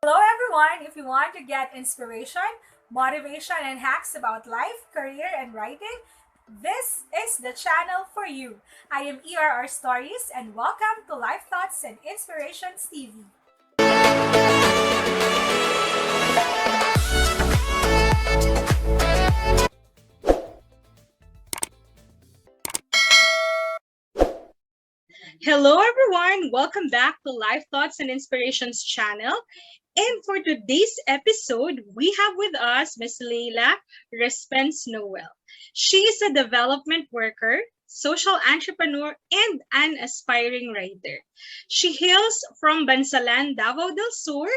Hello, everyone. If you want to get inspiration, motivation, and hacks about life, career, and writing, this is the channel for you. I am ERR Stories, and welcome to Life Thoughts and Inspirations TV. Hello, everyone. Welcome back to Life Thoughts and Inspirations channel. And for today's episode, we have with us Miss Leila Rispens-Noel. She is a development worker, social entrepreneur, and an aspiring writer. She hails from Bansalan, Davao del Sur,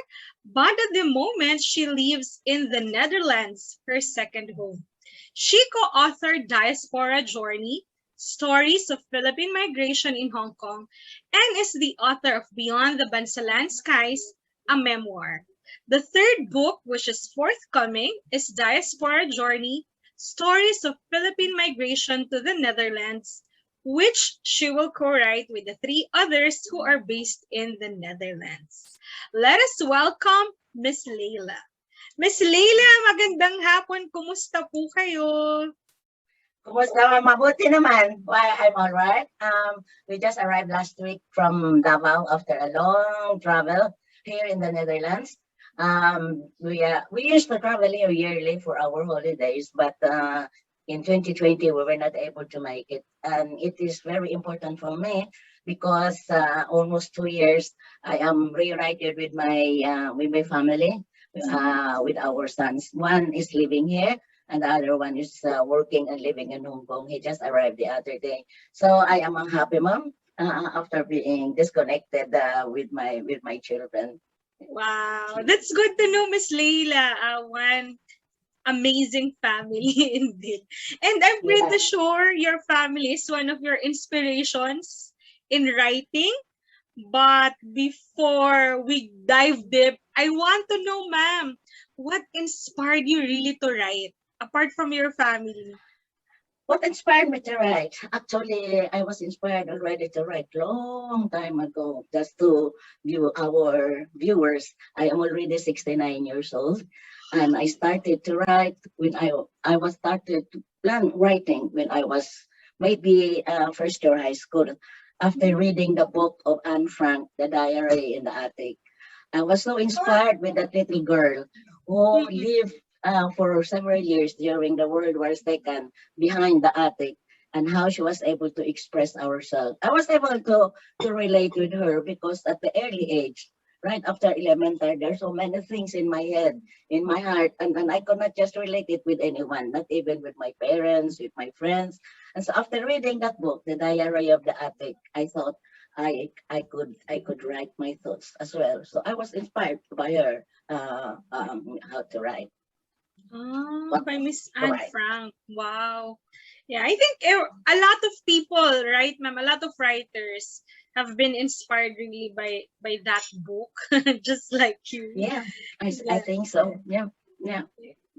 but at the moment she lives in the Netherlands, her second home. She co-authored Diaspora Journey, Stories of Philippine Migration in Hong Kong, and is the author of Beyond the Bansalan Skies, a memoir. The third book, which is forthcoming, is Diaspora Journey, Stories of Philippine Migration to the Netherlands, which she will co-write with the three others who are based in the Netherlands. Let us welcome Miss Leila. Miss Leila, magandang hapon. Kumusta po kayo? Kumusta? Mabuti naman. Why, I'm all right. We just arrived last week from Davao after a long travel here in the Netherlands. We used to travel here yearly for our holidays, but in 2020 we were not able to make it, and it is very important for me because almost 2 years I am reunited with my family, with our sons. One is living here, and the other one is working and living in Hong Kong. He just arrived the other day. So I am a happy mom after being disconnected with my children. Wow, that's good to know, Miss Leila. One amazing family indeed. And I'm pretty Yeah. sure your family is one of your inspirations in writing. But before we dive deep, I want to know, ma'am, what inspired you really to write, apart from your family? What inspired me to write? Actually, I was inspired already to write long time ago. Just to view our viewers, I am already 69 years old, and I started to write when I was started to plan writing when I was maybe first year high school. After reading the book of Anne Frank, The Diary in the Attic, I was so inspired with that little girl who lived for several years during the World War II behind the attic, and how she was able to express herself. I was able to relate with her because at the early age, right after elementary, there's so many things in my head, in my heart, and I could not just relate it with anyone, not even with my parents, with my friends. And so after reading that book, The Diary of the Attic, I thought I could write my thoughts as well. So I was inspired by her how to write. Oh, What by Miss to Anne write. Frank. Wow. Yeah, I think a lot of people, right, ma'am, a lot of writers have been inspired really by that book, just like you. Yeah, I Yeah. think so. Yeah, yeah,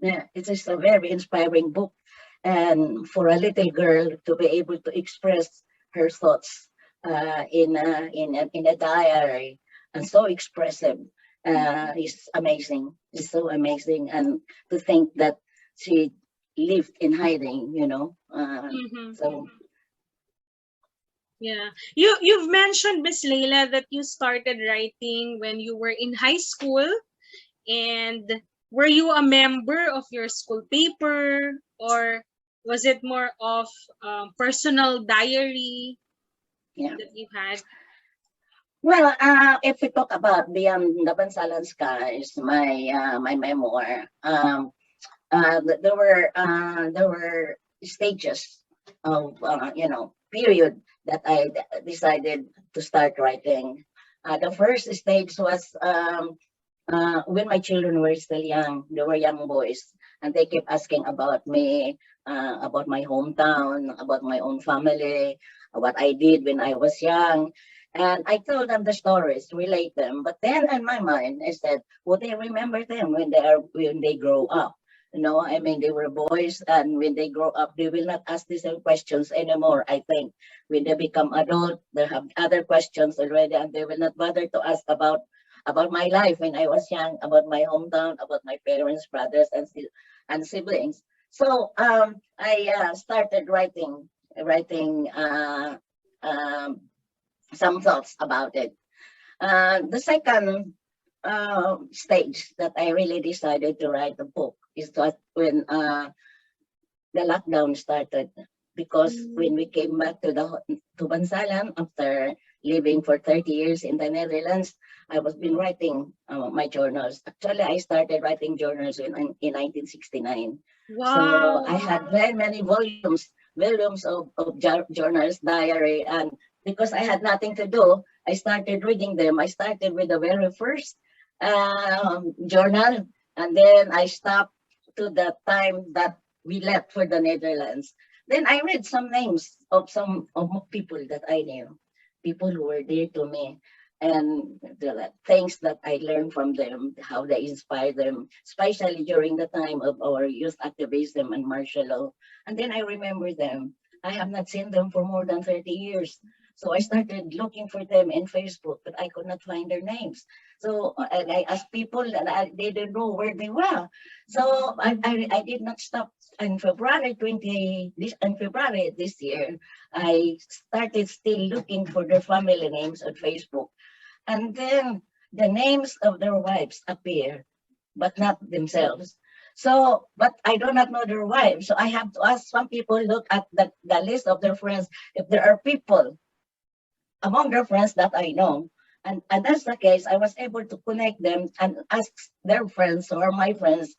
yeah. It is a very inspiring book, and for a little girl to be able to express her thoughts in a diary, and so expressive, is amazing. It's so amazing, and to think that she lived in hiding, Mm-hmm. so Yeah. You've mentioned, Miss Leila, that you started writing when you were in high school. And were you a member of your school paper, or was it more of personal diary yeah. that you had? Well, if we talk about Beyond the Bansalan Skies, my memoir, there were stages of period that I decided to start writing. The first stage was when my children were still young. They were young boys, and they kept asking about me, about my hometown, about my own family, what I did when I was young. And I told them the stories, relate them. But then in my mind, I said, would they remember them when they grow up? I mean, they were boys, and when they grow up, they will not ask the same questions anymore. I think when they become adult, they have other questions already, and they will not bother to ask about my life when I was young, about my hometown, about my parents, brothers, and siblings. So I started writing um, some thoughts about it. The second stage that I really decided to write a book is that when the lockdown started, because when we came back to Bansalan after living for 30 years in the Netherlands, I was been writing my journals. Actually, I started writing journals in 1969. So Wow. I had very many volumes of journals, diary, and because I had nothing to do, I started reading them. I started with the very first journal, and then I stopped to the time that we left for the Netherlands. Then I read some names of some of people that I knew, people who were dear to me, and the things that I learned from them, how they inspired them, especially during the time of our youth activism and martial law. And then I remember them. I have not seen them for more than 30 years. So I started looking for them in Facebook, but I could not find their names. So and I asked people, and they didn't know where they were. So I did not stop. In February this year, I started still looking for their family names on Facebook. And then the names of their wives appear, but not themselves. So, but I do not know their wives. So I have to ask some people, look at the list of their friends, if there are people among their friends that I know. And that's the case. I was able to connect them and ask their friends or my friends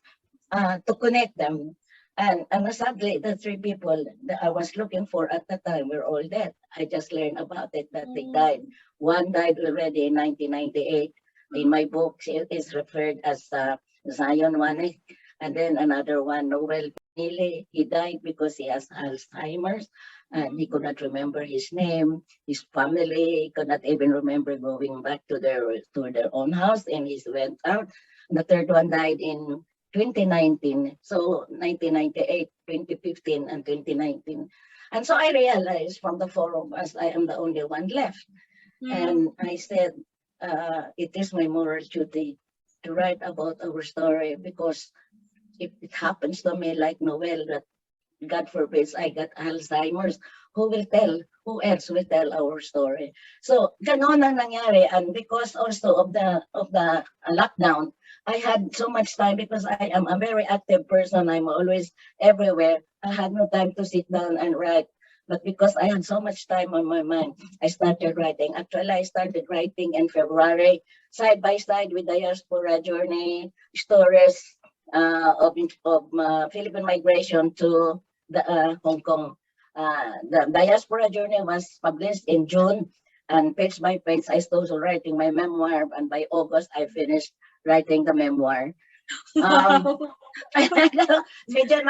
to connect them. And sadly, the three people that I was looking for at the time were all dead. I just learned about it that they died. One died already in 1998. In my book, it is referred as Zion Wanek. And then another one, Noel Pinili, he died because he has Alzheimer's and he could not remember his name, his family, he could not even remember going back to their own house, and he went out. The third one died in 2019, so 1998, 2015, and 2019. And so I realized from the four of us, I am the only one left. And I said, it is my moral duty to write about our story, because if it happens to me like Noel, that God forbids I got Alzheimer's, who else will tell our story? So, ganon ang nangyari. And because also of the lockdown, I had so much time because I am a very active person. I'm always everywhere. I had no time to sit down and write. But because I had so much time on my mind, I started writing. Actually, I started writing in February, side by side with Diaspora Journey, stories of Philippine migration to Hong Kong. The Diaspora Journey was published in June, and page by page, I started writing my memoir, and by August, I finished writing the memoir. Medyo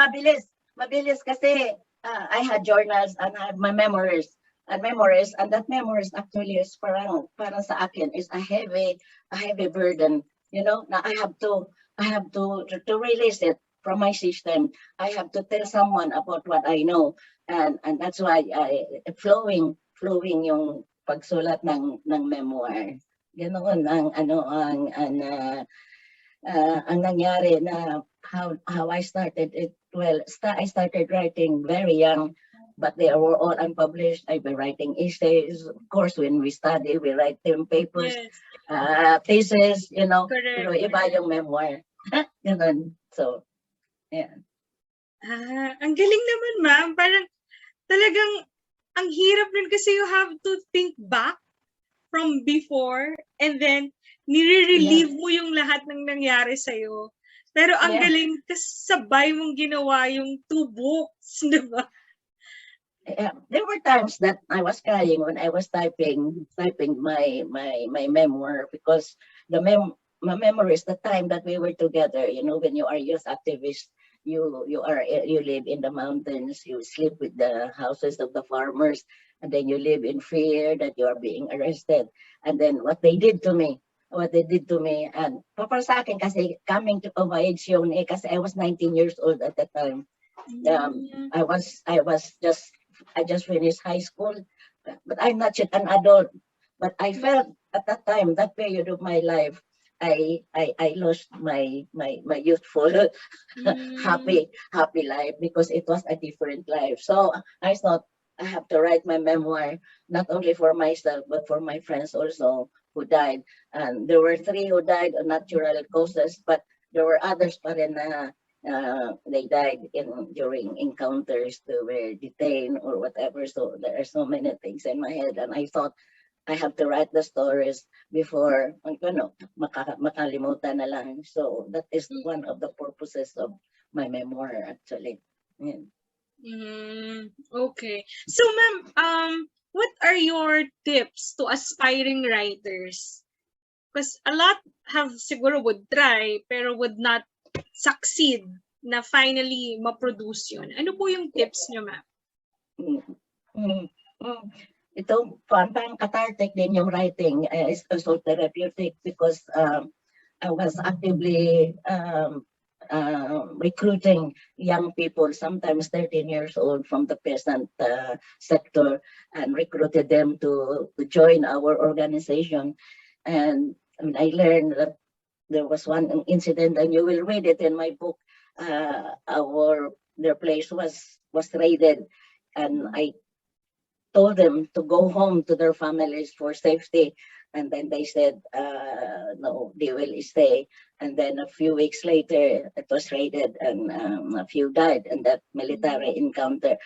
mabilis kasi I had journals and I had my memories, and that memories actually is parang sa akin is a heavy burden, you know, na I have to release it from my system. I have to tell someone about what I know, and that's why flowing yung pagsulat ng memoir. Ganoon ang nangyari na how I started it. Well, I started writing very young, but they were all unpublished. I've been writing essays. Of course, when we study, we write term papers, thesis, you know, pero iba yung memoir. Ganun. So, yeah. Ang galing naman, ma'am. Parang talagang ang hirap nun kasi you have to think back from before and then nire-relieve mo yung lahat ng nangyari sa'yo. Pero ang galing kasi sabay mong ginawa yung 2 books, di ba? There were times that I was crying when I was typing my memoir, because my memory is the time that we were together. You know, when you are youth activist, you live in the mountains, you sleep with the houses of the farmers, and then you live in fear that you are being arrested. And then what they did to me, and para sa akin kasi coming to my age yun kasi I was 19 years old at that time. I just finished high school, but I'm not yet an adult. But I felt at that time, that period of my life, I lost my youthful Mm. happy life because it was a different life. So I thought I have to write my memoir not only for myself but for my friends also who died. And there were three who died of natural causes, but there were others pa rin na they died during encounters. They were detained or whatever. So there are so many things in my head, and I thought I have to write the stories before makalimutan na lang. So that is one of the purposes of my memoir actually. Yeah. Okay. So, ma'am, what are your tips to aspiring writers? Because a lot have siguro would try pero would not succeed na finally ma-produce yun. Ano po yung tips nyo, ma'am? Mm, mm, mm. Ito, parang cathartic din yung writing. It's also therapeutic because I was actively recruiting young people, sometimes 13 years old from the peasant sector, and recruited them to join our organization. And I mean, I learned that there was one incident, and you will read it in my book. Their place was raided, and I told them to go home to their families for safety. And then they said, no, they will stay. And then a few weeks later, it was raided and a few died in that military encounter.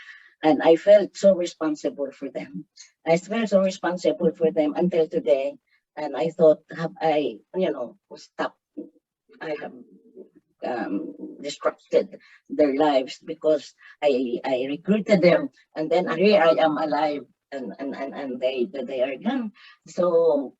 And I felt so responsible for them. I felt so responsible for them until today. And I thought, have I, stopped? I have disrupted their lives because I recruited them, and then here I am alive, and they are gone. So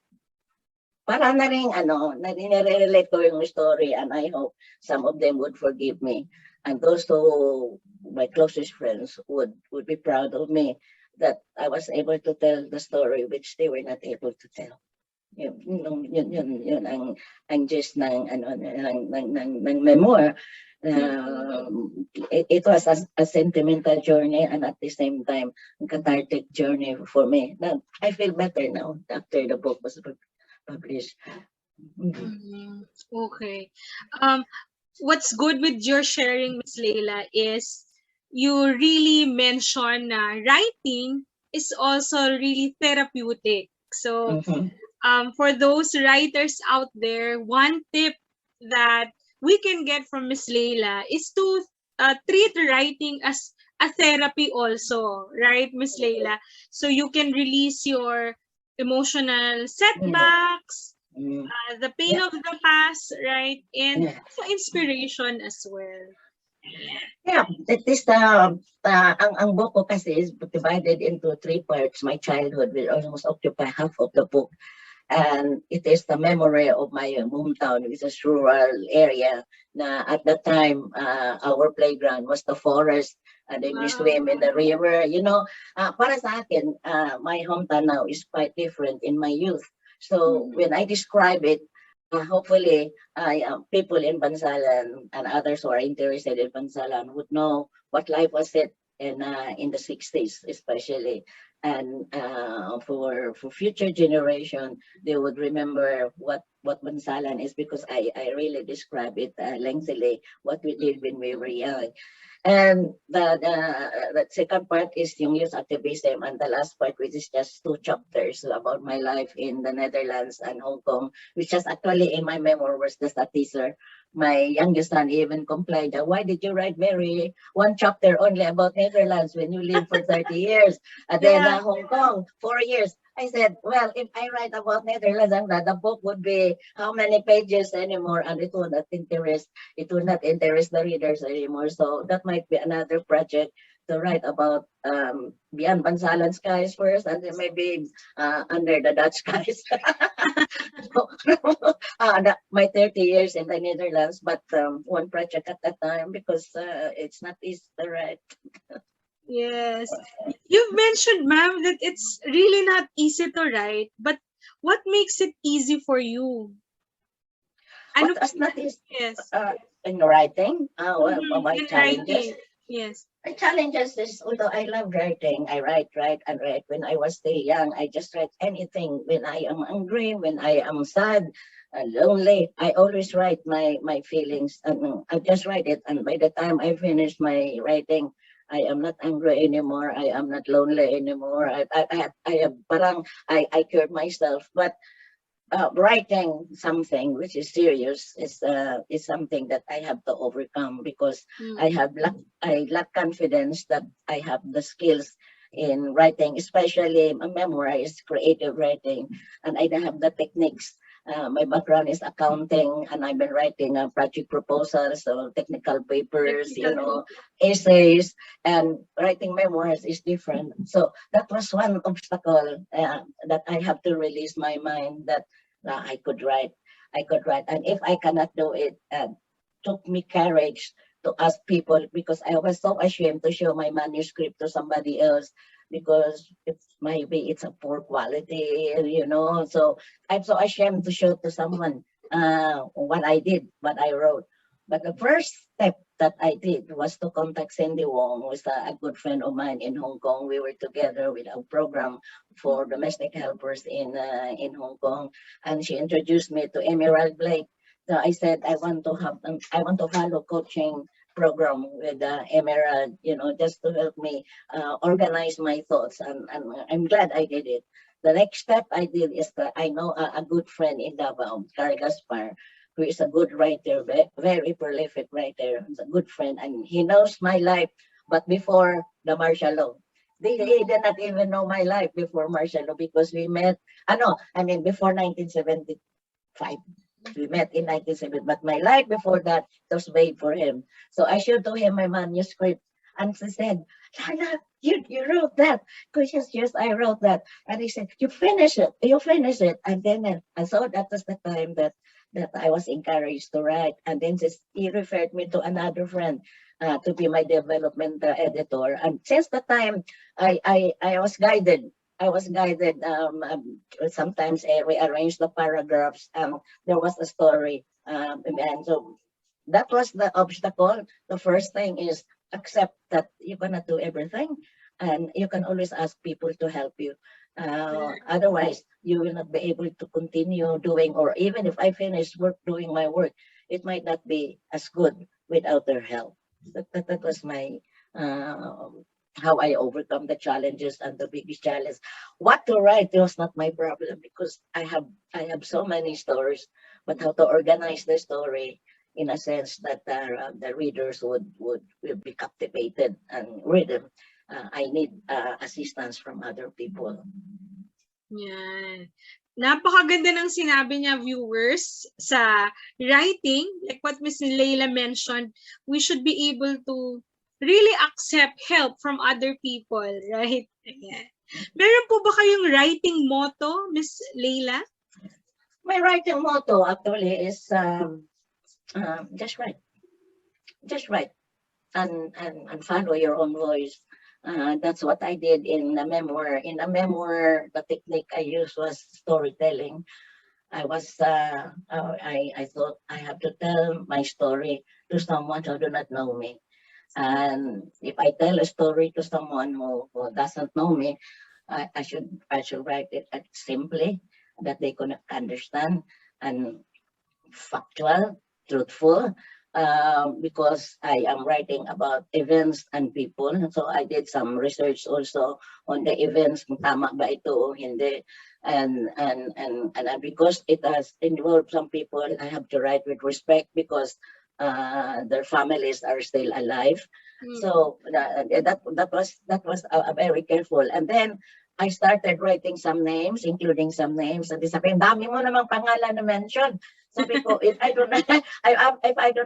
para na rin nare-relate ko yung story, and I hope some of them would forgive me, and also my closest friends would be proud of me that I was able to tell the story which they were not able to tell. Yun ang gist ng memoir. It was a sentimental journey and at the same time a cathartic journey for me. Now, I feel better now after the book was published. Okay. What's good with your sharing, Miss Leila, is you really mention writing is also really therapeutic. So, for those writers out there, one tip that we can get from Miss Leila is to treat writing as a therapy also, right, Miss Leila? So you can release your emotional setbacks, the pain of the past, right, and also inspiration as well. Yeah, that is the ang book ko kasi is divided into three parts. My childhood will almost occupy half of the book. And it is the memory of my hometown, which is rural area. Na at that time, our playground was the forest, and then we swim in the river. Para sa akin, my hometown now is quite different in my youth. So when I describe it, hopefully, people in Bansalan and others who are interested in Bansalan would know what life was it in the 60s, especially. And for future generation, they would remember what Bansalan is, because I really describe it lengthily what we did when we were young. And the second part is yung youth activism, and the last part, which is just 2 chapters about my life in the Netherlands and Hong Kong, which is actually in my memoir was just a teaser. My youngest son even complained, why did you write one chapter only about Netherlands when you lived for 30 years? And then Hong Kong, 4 years. I said, well, if I write about Netherlands, the book would be how many pages anymore, and it will not interest the readers anymore. So that might be another project to write about Beyond Bansalan Skies first, and then maybe under the Dutch skies. My 30 years in the Netherlands, but one project at a time, because it's not easy to write. Yes. You've mentioned, ma'am, that it's really not easy to write, but what makes it easy for you? What is not easy Yes. in writing? My In challenges. writing. Yes. The challenges is, although I love writing, I write, and write. When I was still young, I just write anything. When I am angry, when I am sad, lonely, I always write my feelings, and I just write it. And by the time I finish my writing, I am not angry anymore. I am not lonely anymore. I cured myself. But writing something which is serious is something that I have to overcome, because Mm. I lack confidence that I have the skills in writing, especially a memoir is creative writing, and I don't have the techniques. My background is accounting, and I've been writing project proposals, so technical papers, Technical. essays, and writing memoirs is different. So that was one obstacle that I have to release my mind, that I could write. I could write. And if I cannot do it, took me courage to ask people, because I was so ashamed to show my manuscript to somebody else, because it's a poor quality, So I'm so ashamed to show to someone what I did, what I wrote. But the first step that I did was to contact Cindy Wong, who is a good friend of mine in Hong Kong. We were together with a program for domestic helpers in Hong Kong, and she introduced me to Emerald Blake. So I said I want to follow coaching program with Emerald, just to help me organize my thoughts, and I'm glad I did it. The next step I did is that I know a good friend in Davao, Carl Gaspar, who is a good writer, very prolific writer. He's a good friend, and he knows my life, but before the martial law. He did not even know my life before martial law, because we met, before 1975. We met in 1970, but my life before that was made for him. So I showed to him my manuscript, and he said, Lana, you wrote that. Because yes, I wrote that. And he said, you finish it. And then, and so that was the time that I was encouraged to write. And then he referred me to another friend to be my development editor. And since the time, I was guided. Sometimes I rearranged the paragraphs. There was a story. And so that was the obstacle. The first thing is accept that you cannot do everything, and you can always ask people to help you. Otherwise, you will not be able to continue doing, or even if I finish doing my work, it might not be as good without their help. That was my how I overcome the challenges, and the biggest challenge. What to write was not my problem, because I have so many stories, but how to organize the story in a sense that the readers will be captivated and read them. I need assistance from other people. Yan. Napakaganda ng sinabi niya, viewers, sa writing, like what Miss Leila mentioned, we should be able to really accept help from other people, right? Ayan. Meron po ba kayong writing motto, Miss Leila? My writing motto actually is just write. Just write and follow your own voice. That's what I did in the memoir. In the memoir, the technique I used was storytelling. I thought I have to tell my story to someone who do not know me. And if I tell a story to someone who doesn't know me, I should write it simply, that they can understand, and factual, truthful, because I am writing about events and people. So I did some research also on the events, kung tama ba ito o hindi. And because it has involved some people, I have to write with respect, because their families are still alive. So that was very careful. And then I started writing some names, including some names. And sabi, dami mo namang pangalan na mention. Sabi ko, if I do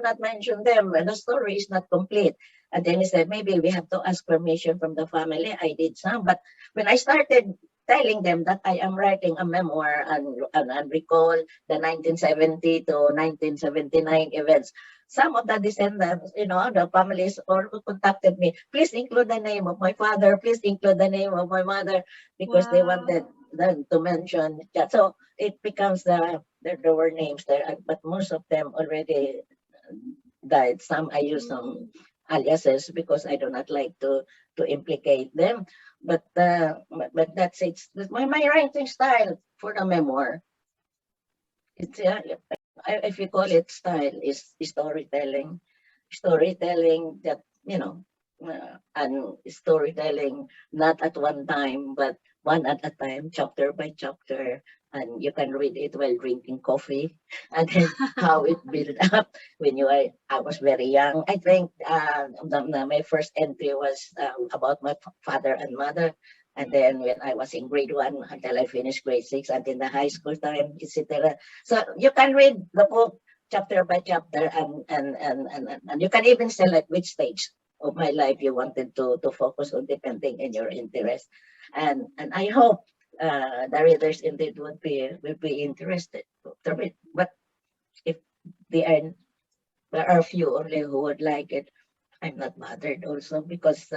not mention them, the story is not complete. And then he said, maybe we have to ask permission from the family. I did some, but when I started telling them that I am writing a memoir and recall the 1970 to 1979 events, some of the descendants, the families all contacted me. Please include the name of my father. Please include the name of my mother, because they wanted them to mention that. So it becomes there were names there, but most of them already died. Some I used some aliases because I do not like to implicate them. But that's it. My writing style for the memoir. It's if you call it style, is storytelling. Storytelling that, and storytelling not at one time, but one at a time, chapter by chapter, and you can read it while drinking coffee, and then how it built up when I was very young. I think my first entry was about my father and mother. And then when I was in grade 1 until I finished grade 6, until the high school time, etc. So you can read the book chapter by chapter, and you can even select which stage of my life you wanted to focus on depending on your interest. And I hope the readers indeed will be interested to read. But if they are there are few only who would like it, I'm not bothered also because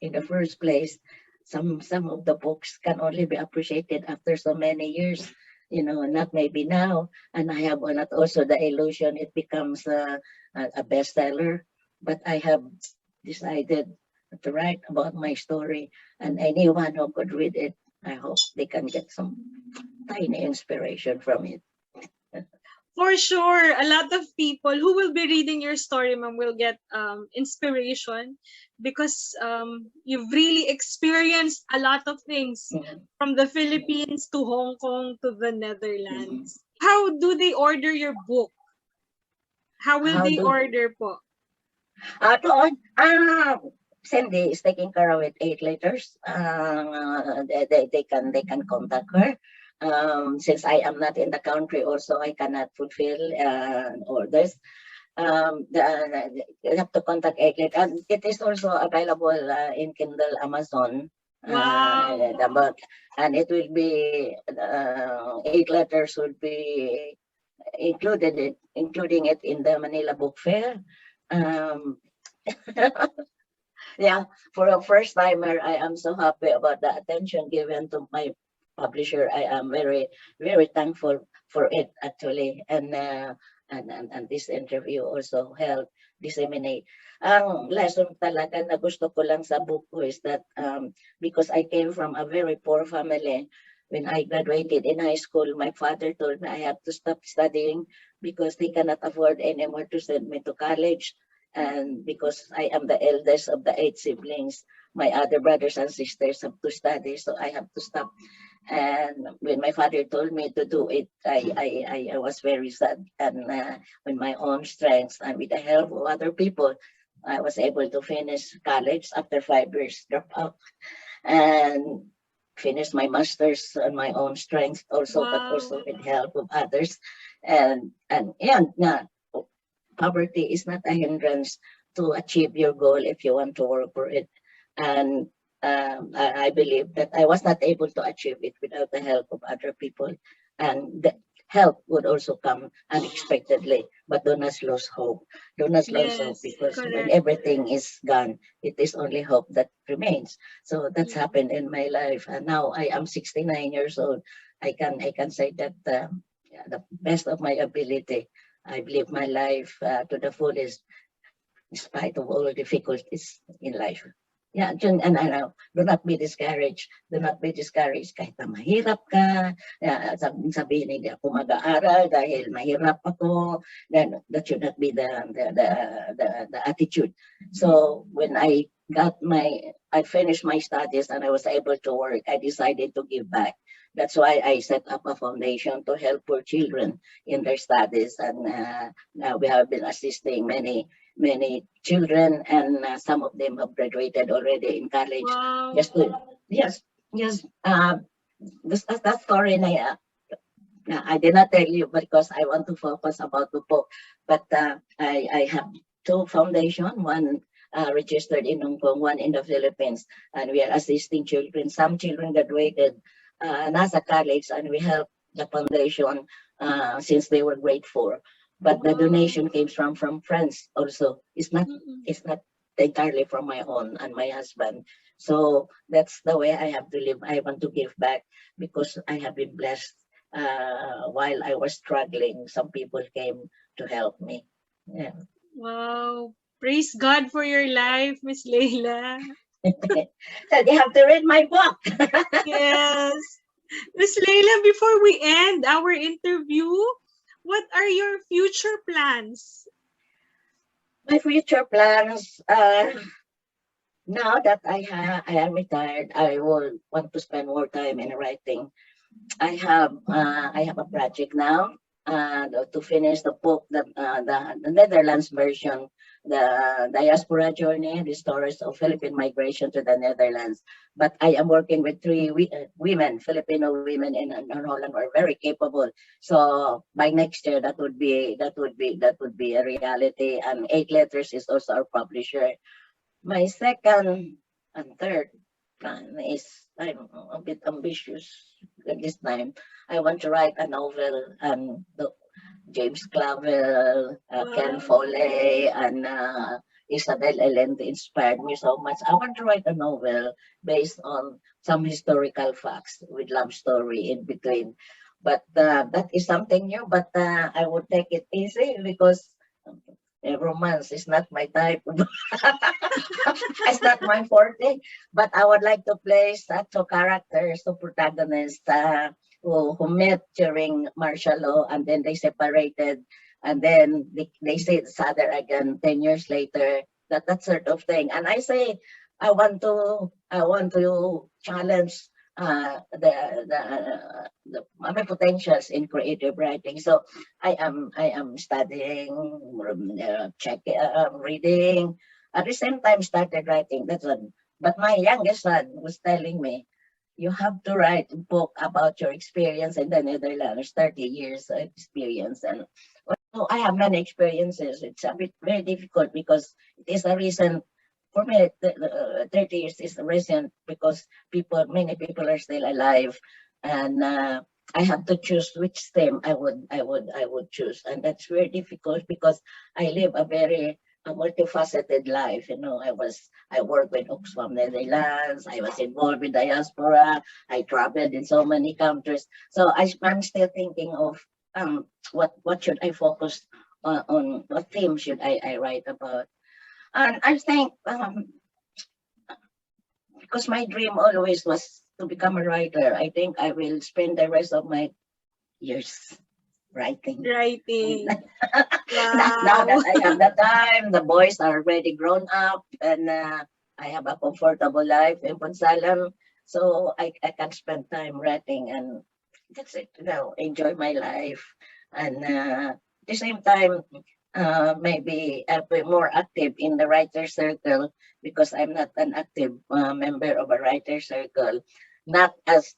in the first place, some of the books can only be appreciated after so many years, not maybe now. And I have not also the illusion it becomes a bestseller. But I have decided to write about my story, and anyone who could read it, I hope they can get some tiny inspiration from it. For sure, a lot of people who will be reading your story, ma'am, will get inspiration because you've really experienced a lot of things Mhm. from the Philippines to Hong Kong to the Netherlands. Mhm. How do they order your book? How will How they do order po? Doon, Cindy is taking care of it 8 letters. They can contact her. Since I am not in the country, also I cannot fulfill orders. You have to contact 8 letters. And it is also available in Kindle, Amazon. Wow. The book, and it will be 8 letters will be including it in the Manila Book Fair. Um, yeah, for a first timer, I am so happy about the attention given to my publisher. I am very, very thankful for it actually. And this interview also helped disseminate. Ang lesson talaga na gusto ko lang sa book ko is that because I came from a very poor family, when I graduated in high school, my father told me I have to stop studying because they cannot afford anymore to send me to college. And because I am the eldest of the 8 siblings, my other brothers and sisters have to study, so I have to stop. And when my father told me to do it, I was very sad. And with my own strength and with the help of other people, I was able to finish college after 5 years drop out and finish my master's on my own strength also, but Wow. also with help of others. And poverty is not a hindrance to achieve your goal if you want to work for it. And I believe that I was not able to achieve it without the help of other people. And the help would also come unexpectedly, but do not lose hope. Do not lose hope Yes, because when correct. everything is gone, it is only hope that remains. So that's Mm. happened in my life. And now I am 69 years old. I can say that the best of my ability, I've lived my life to the fullest in spite of all difficulties in life. Yeah, and do not be discouraged. Do not be discouraged kahit na mahirap ka. Sabihin hindi ako mag-aaral dahil mahirap ako. Then that should not be the attitude. So when I finished my studies and I was able to work, I decided to give back. That's why I set up a foundation to help poor children in their studies, and now we have been assisting many children, and some of them have graduated already in college. Wow. Just to, yes, yes. That story I did not tell you because I want to focus about the book. But I have two foundation, one registered in Hong Kong, one in the Philippines, and we are assisting children. Some children graduated nasa college, and we help the foundation since they were grade 4. But the Wow. donation came from friends also. Mm-mm. It's not entirely from my own and my husband. So that's the way I have to live. I want to give back because I have been blessed. While I was struggling, some people came to help me. Yeah. Wow. Praise God for your life, Miss Leila. So you have to read my book. Yes. Miss Leila, before we end our interview, what are your future plans? My future plans, now that I am retired, I will want to spend more time in writing. I have a project now to finish the book, the Netherlands version, the Diaspora Journey, the stories of Philippine migration to the Netherlands. But I am working with three women, Filipino women in Holland, who are very capable. So by next year, that would be a reality. And Eight Letters is also our publisher. My second and third plan is I'm a bit ambitious at this time. I want to write a novel and the James Clavell, Ken Wow. Follett, and Isabel Allende inspired me so much. I want to write a novel based on some historical facts with love story in between. But that is something new. But I would take it easy because romance is not my type. It's not my forte. But I would like to play such a characters, the protagonists who met during martial law and then they separated and then they see each other again 10 years later. That sort of thing. And I say I want to challenge my potentials in creative writing. So I am studying, reading. At the same time, started writing. That's one. But my youngest son was telling me, you have to write a book about your experience in the Netherlands, 30 years of experience. And so I have many experiences. It's a bit very difficult because it is a recent, for me, 30 years is recent because many people are still alive. And I have to choose which theme I would choose. And that's very difficult because I live a multifaceted life. You know, I worked with Oxfam Netherlands, I was involved with diaspora, I traveled in so many countries. So I'm still thinking of what should I focus on what theme should I write about. And I think because my dream always was to become a writer, I think I will spend the rest of my years writing. Writing. Now Wow. that I have the time, the boys are already grown up, and I have a comfortable life in Bansalan, so I can spend time writing, and that's it. You know, enjoy my life, and at the same time, maybe I'll be more active in the writer circle because I'm not an active member of a writer circle, not as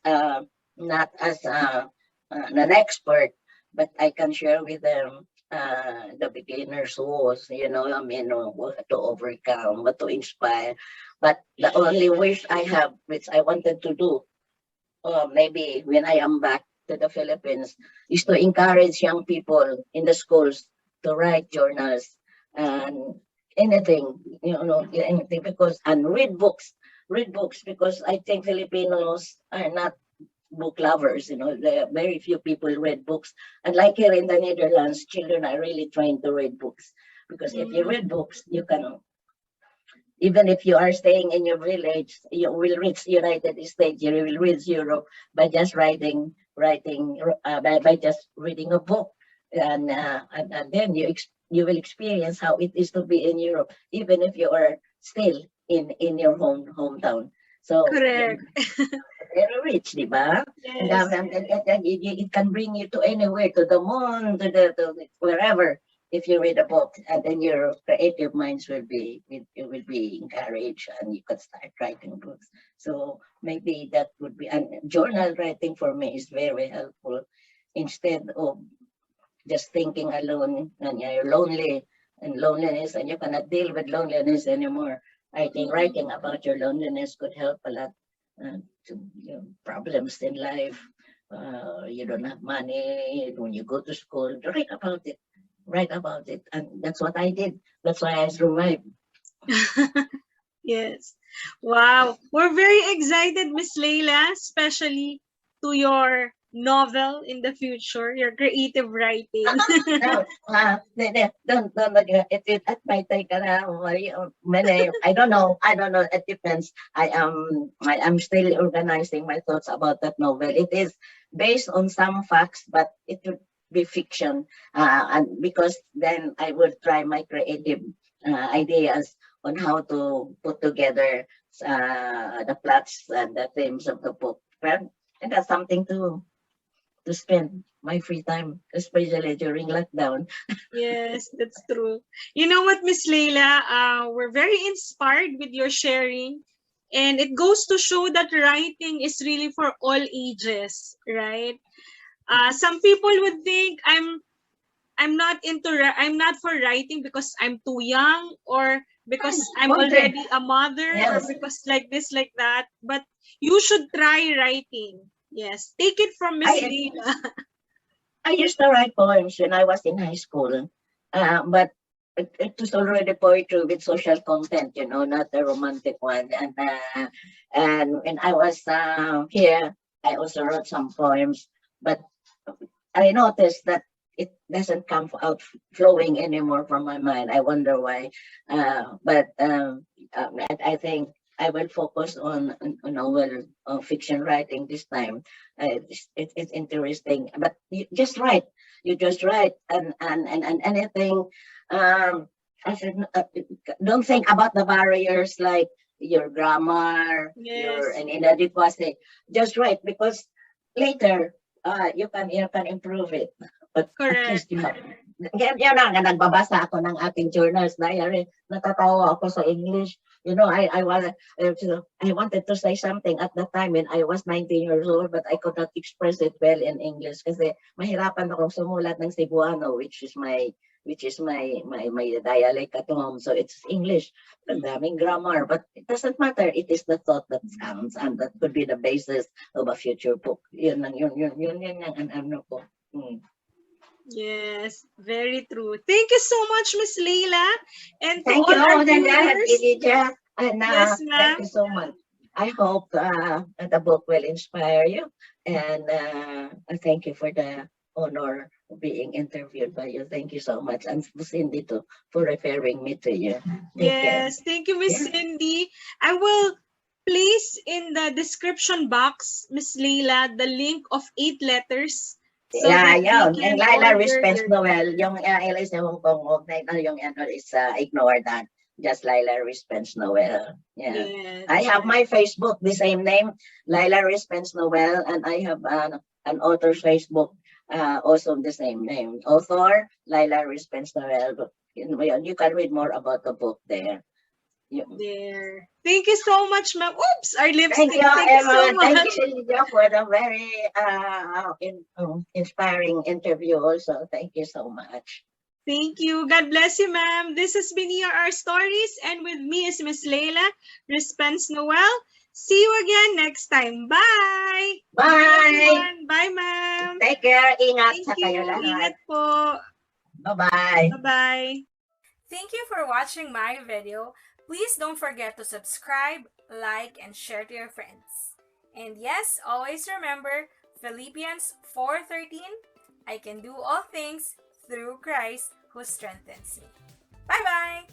not as an expert, but I can share with them the beginner's woes, you know, I mean, what to overcome, what to inspire. But the only wish I have, which I wanted to do, maybe when I am back to the Philippines, is to encourage young people in the schools to write journals and anything, you know, anything because and read books because I think Filipinos are not book lovers. You know, there are very few people read books. And like here in the Netherlands, children are really trying to read books because if you read books, you can, even if you are staying in your village, you will reach United States, you will reach Europe by just by just reading a book. And then you will experience how it is to be in Europe, even if you are still in your hometown. So Correct. very rich, di ba? Yes. And it can bring you to anywhere, to the moon, to wherever, if you read a book, and then your creative minds will be encouraged, and you can start writing books. So maybe that would be, and journal writing for me is very helpful. Instead of just thinking alone, and you're lonely and loneliness, and you cannot deal with loneliness anymore. I think writing about your loneliness could help a lot to problems in life. You don't have money when you go to school. Write about it. Write about it, and that's what I did. That's why I survived. Yes. Wow. We're very excited, Miss Leila, especially to your novel in the future, your creative writing? No, don't, it might take many, I don't know, it depends. I am still organizing my thoughts about that novel. It is based on some facts, but it would be fiction, and because then I will try my creative ideas on how to put together the plots and the themes of the book. Well, and that's something to spend my free time, especially during lockdown. Yes, that's true. You know what, Miss Leila? We're very inspired with your sharing. And it goes to show that writing is really for all ages, right? Some people would think I'm not for writing because I'm too young, or because I'm Okay. already a mother, or Yes. because like this, like that. But you should try writing. Yes. Take it from Miss I Leila. I used to write poems when I was in high school, but it was already poetry with social content, not the romantic one. And when I was here, I also wrote some poems, but I noticed that it doesn't come out flowing anymore from my mind. I wonder why. I think I will focus on novel fiction writing this time. It's interesting, but you just write. You just write, and anything. Um, I said, don't think about the barriers like your grammar, your Yes. and inadequacy. Just write because later you can improve it. But at Correct. least you have. Yan na, nagbabasa ako ng ating journals diary. Natatawa ako sa English. I wanted to say something at that time when I was 19 years old, but I could not express it well in English kasi mahirapan akong sumulat ng Cebuano, which is my dialect at home. So it's English. Ang daming grammar, but it doesn't matter. It is the thought that counts, and that could be the basis of a future book. Yun ang ano ko. Yes, very true. Thank you so much, Miss Leila. And to Thank all you, our viewers, Elydia. And yes, thank ma'am. you so much. I hope the book will inspire you. And thank you for the honor of being interviewed by you. Thank you so much. And Cindy too for referring me to you. Take care. Yes, thank you, Miss Yeah. Cindy. I will place in the description box, Miss Leila, the link of 8 letters so Yeah, that we yun. Yung can Leila order your Rispens-Noel, yung Alice in Hong Kong, yung is ignore that. Just Leila Rispens-Noel. Yeah. Yes, I have yes. my Facebook, the same name, Leila Rispens-Noel, and I have an author's Facebook, also the same name. Author, Leila Rispens-Noel. You can read more about the book there. There. Thank you so much, ma'am. Oops, our lipstick. Thank you, Thank you so everyone. much. Thank you, Elydia, for the very inspiring interview also. Thank you so much. Thank you. God bless you, ma'am. This has been Errstories, and with me is Miss Leila Rispens-Noel. See you again next time. Bye! Bye! Bye, ma'am. Take care. Ingat Thank sa kayo you. lahat. Ingat po. Bye-bye. Bye-bye. Thank you for watching my video. Please don't forget to subscribe, like, and share to your friends. And yes, always remember Philippians 4:13, I can do all things through Christ who strengthens me. Bye-bye!